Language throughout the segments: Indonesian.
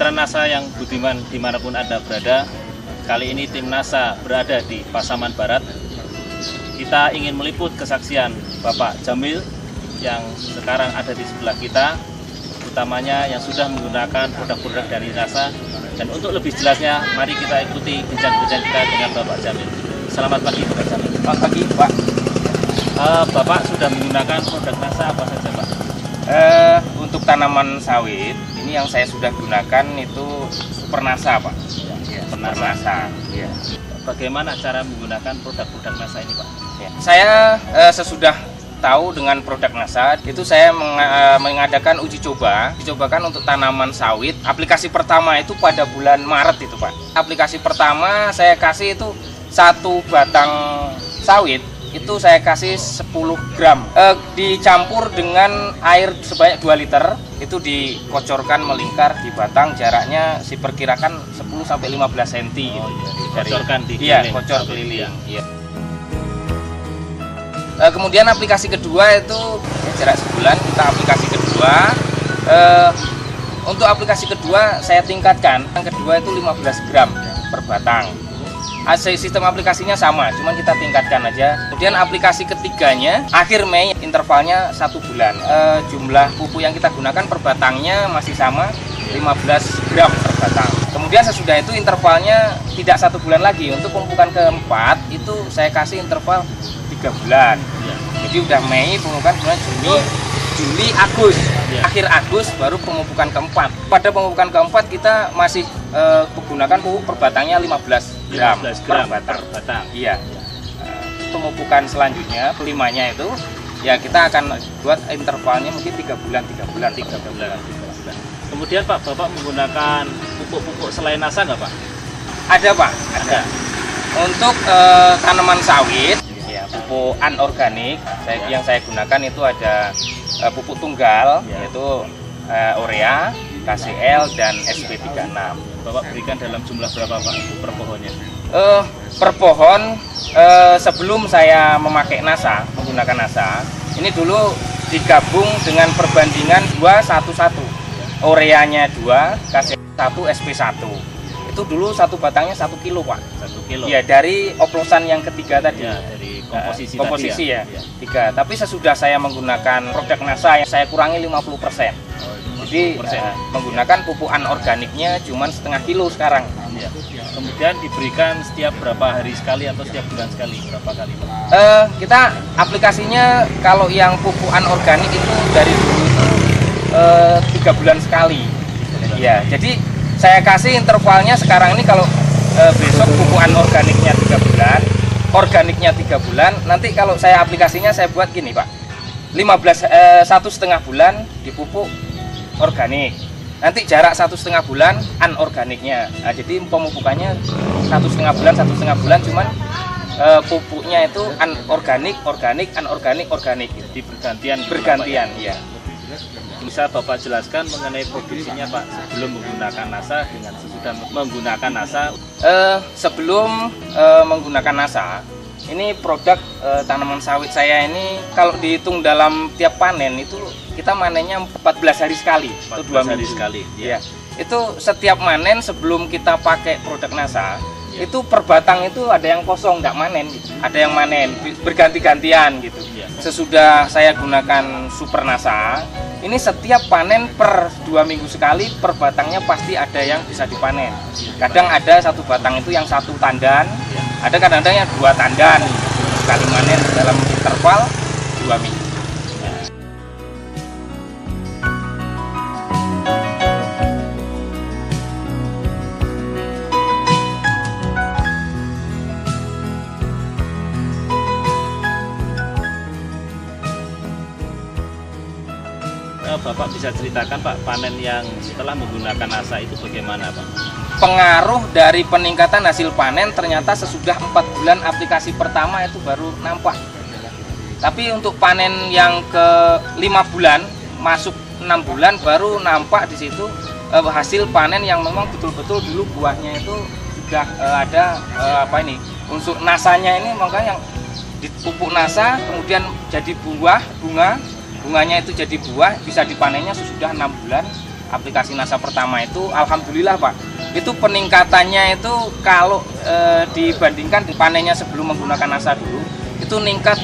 Mitra NASA yang budiman dimanapun Anda berada, kali ini tim NASA berada di Pasaman Barat. Kita ingin meliput kesaksian Bapak Jamil yang sekarang ada di sebelah kita, utamanya yang sudah menggunakan produk-produk dari NASA. Dan untuk lebih jelasnya, mari kita ikuti bincang-bincang kita dengan Bapak Jamil. Selamat pagi Bapak Jamil. Selamat pagi Pak. Bapak sudah menggunakan produk NASA apa saja Pak? Untuk tanaman sawit, ini yang saya sudah gunakan itu Super NASA Pak. Ya, Super NASA. Ya. Bagaimana cara menggunakan produk-produk NASA ini Pak? Ya. Saya sesudah tahu dengan produk NASA, itu saya mengadakan uji cobakan untuk tanaman sawit. Aplikasi pertama itu pada bulan Maret itu Pak. Aplikasi pertama saya kasih itu 1 batang sawit, itu saya kasih 10 gram, dicampur dengan air sebanyak 2 liter, itu dikocorkan melingkar di batang, jaraknya diperkirakan 10-15 cm gitu. Kocorkan di keliling. Iya, kocor keliling. Iya. Kemudian aplikasi kedua itu jarak sebulan, kita aplikasi kedua. Untuk aplikasi kedua saya tingkatkan, yang kedua itu 15 gram per batang. Sistem aplikasinya sama, cuman kita tingkatkan aja. Kemudian aplikasi ketiganya akhir Mei, intervalnya 1 bulan. Jumlah pupuk yang kita gunakan per batangnya masih sama, 15 gram per batang. Kemudian sesudah itu intervalnya tidak 1 bulan lagi. Untuk pemupukan keempat itu saya kasih interval 3 bulan. Jadi udah Mei, pemupukan bulan Juni, Juli, Agustus. Akhir Agustus baru pemupukan keempat. Pada pemupukan keempat kita masih menggunakan pupuk per batangnya 15 gram per batang. Iya. Pemupukan selanjutnya, kelimanya itu ya kita akan buat intervalnya mungkin 3 bulan. Kemudian Pak, Bapak menggunakan pupuk-pupuk selain NASA nggak Pak? Ada Pak, ada. Untuk tanaman sawit, ya, pupuk anorganik yang saya gunakan itu ada pupuk tunggal, yaitu urea, KCl, dan SP36. Bapak berikan dalam jumlah berapa Pak per pohonnya? Per pohon, sebelum saya memakai NASA, menggunakan NASA, ini dulu digabung dengan perbandingan 2:1:1. Ureanya 2, KCl 1, SP1. Itu dulu satu batangnya 1 kilo Pak. 1 kilo? Ya, dari oplosan yang ketiga tadi. Ya, dari komposisi ya, 3. Tapi sesudah saya menggunakan produk NASA, saya kurangi 50%. Jadi menggunakan pupuk anorganiknya cuma setengah kilo sekarang. Ya. Kemudian diberikan setiap berapa hari sekali atau setiap bulan sekali? Berapa kali Pak? Kita aplikasinya kalau yang pupuk anorganik itu dari dulu itu 3 bulan sekali. Ya, jadi saya kasih intervalnya sekarang ini kalau besok pupuk anorganiknya 3 bulan, organiknya 3 bulan. Nanti kalau saya aplikasinya saya buat gini Pak, 1,5 bulan dipupuk organik, nanti jarak 1,5 bulan anorganiknya. Nah, jadi pemupukannya 1,5 bulan, cuman pupuknya itu anorganik, anorganik gitu. Di bergantian ya. Bisa Bapak jelaskan mengenai produksinya Pak sebelum menggunakan NASA dengan sesudah menggunakan NASA? Sebelum menggunakan NASA, ini produk tanaman sawit saya ini kalau dihitung dalam tiap panen itu kita manennya 14 hari sekali, 14 itu 2 hari minggu sekali. Ya. Itu setiap manen sebelum kita pakai produk NASA, itu per batang itu ada yang kosong nggak manen, ada yang manen berganti-gantian gitu. Sesudah saya gunakan Super NASA, ini setiap panen per 2 minggu sekali per batangnya pasti ada yang bisa dipanen. Kadang ada satu batang itu yang 1 tandan, ada kadang-kadang yang 2 tandan sekali manen dalam interval 2 minggu. Bapak bisa ceritakan Pak, panen yang setelah menggunakan NASA itu bagaimana Pak? Pengaruh dari peningkatan hasil panen ternyata sesudah 4 bulan aplikasi pertama itu baru nampak. Tapi untuk panen yang ke 5 bulan, masuk 6 bulan baru nampak di situ hasil panen yang memang betul-betul dulu buahnya itu sudah ada unsur nasanya ini, makanya yang dipupuk NASA kemudian jadi bunganya itu jadi buah, bisa dipanennya sesudah 6 bulan aplikasi NASA pertama itu, alhamdulillah Pak, itu peningkatannya itu kalau dibandingkan panennya sebelum menggunakan NASA dulu, itu ningkat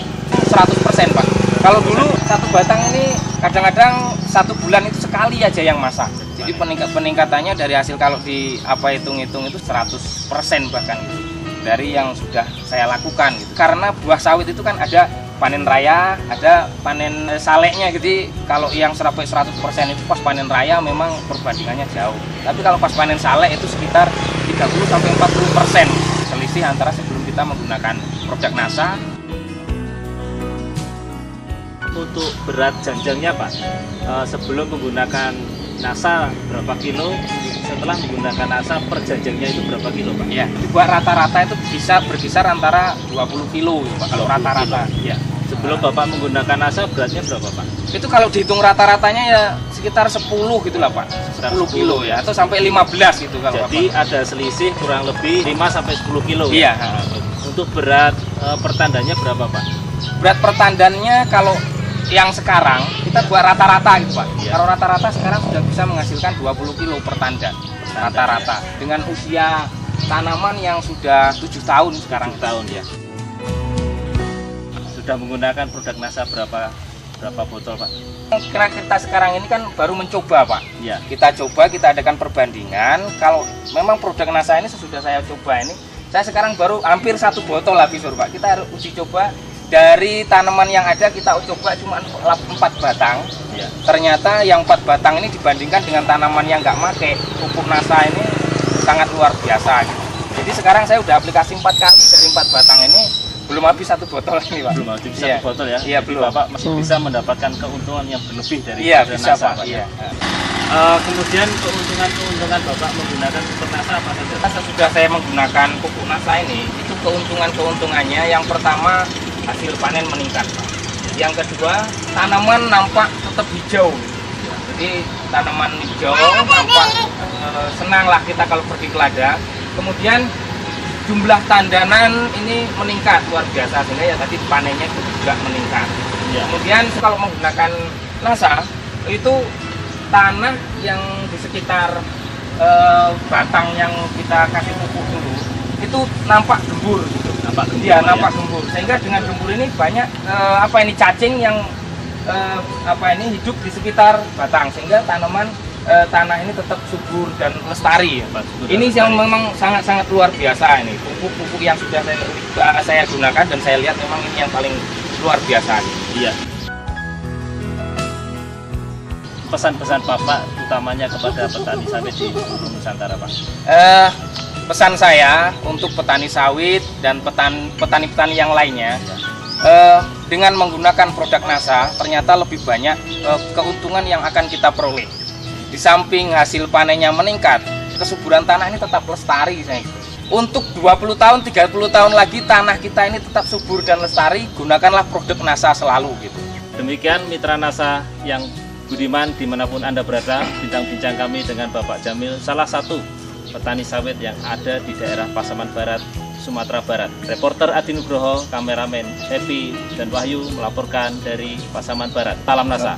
100% Pak. Kalau dulu satu batang ini kadang-kadang 1 bulan itu sekali aja yang masak. Jadi peningkatannya dari hasil kalau hitung-hitung itu 100% bahkan gitu, dari yang sudah saya lakukan gitu. Karena buah sawit itu kan ada panen raya, ada panen saleknya. Jadi kalau yang 100% itu pas panen raya memang perbandingannya jauh. Tapi kalau pas panen salek itu sekitar 30-40% selisih antara sebelum kita menggunakan produk NASA. Untuk berat janjangnya Pak, sebelum menggunakan NASA berapa kilo, setelah menggunakan NASA per janjangnya itu berapa kilo Pak? Ya, dibuat rata-rata itu bisa berkisar antara 20 kilo Pak, kalau rata-rata. Ya. Sebelum Bapak menggunakan NASA beratnya berapa Pak? Itu kalau dihitung rata-ratanya ya sekitar 10 gitu lah Pak, 10 kilo ya, atau sampai 15 gitu kalau. Jadi ada selisih kurang lebih 5-10 kilo. Iya. Ya? Untuk berat pertandanya berapa Pak? Berat pertandannya kalau yang sekarang kita buat rata-rata gitu Pak. Ya. Kalau rata-rata sekarang sudah bisa menghasilkan 20 kilo per tandan rata-rata ya. Dengan usia tanaman yang sudah 7 tahun sekarang. 7 tahun ya. Sudah menggunakan produk NASA berapa botol Pak? Karena kita sekarang ini kan baru mencoba Pak. Ya. Kita coba, kita adakan perbandingan. Kalau memang produk NASA ini sesudah saya coba ini, saya sekarang baru hampir 1 botol habis Pak. Kita harus uji coba. Dari tanaman yang ada kita coba cuma 4 batang. Ya. Ternyata yang 4 batang ini dibandingkan dengan tanaman yang nggak pakai pupuk NASA ini sangat luar biasa gitu. Jadi sekarang saya udah aplikasi 4 kali, dari 4 batang ini belum habis 1 botol ini Pak. Belum habis 1 botol ya? Iya, belum. Bapak masih bisa mendapatkan keuntungan yang berlebih dari bisa NASA Pak. Iya. Kemudian keuntungan Bapak menggunakan pupuk NASA apa saja? Sesudah saya menggunakan pupuk NASA ini, itu keuntungannya yang pertama hasil panen meningkat Pak. Yang kedua, tanaman nampak tetap hijau. Jadi tanaman hijau nampak senang lah kita kalau pergi ke ladang. Kemudian jumlah tandanan ini meningkat luar biasa, sehingga ya tadi panennya juga meningkat. Ya. Kemudian kalau menggunakan NASA itu tanah yang di sekitar batang yang kita kasih pupuk dulu itu nampak gembur gitu. Nampak gembur. Sehingga dengan gembur ini banyak cacing yang hidup di sekitar batang, sehingga tanah ini tetap subur dan lestari. Ini yang memang sangat luar biasa ini. Pupuk yang sudah saya gunakan dan saya lihat memang ini yang paling luar biasa. Iya. Pesan-pesan Bapak utamanya kepada petani sawit di seluruh Nusantara Pak? Pesan saya untuk petani sawit dan petani-petani yang lainnya, dengan menggunakan produk NASA ternyata lebih banyak keuntungan yang akan kita peroleh. Di samping hasil panennya meningkat, kesuburan tanah ini tetap lestari. Untuk 20 tahun, 30 tahun lagi tanah kita ini tetap subur dan lestari, gunakanlah produk NASA selalu gitu. Demikian mitra NASA yang budiman dimanapun Anda berada, bincang-bincang kami dengan Bapak Jamil, salah satu petani sawit yang ada di daerah Pasaman Barat, Sumatera Barat. Reporter Adi Nugroho, kameramen Happy dan Wahyu melaporkan dari Pasaman Barat. Salam NASA.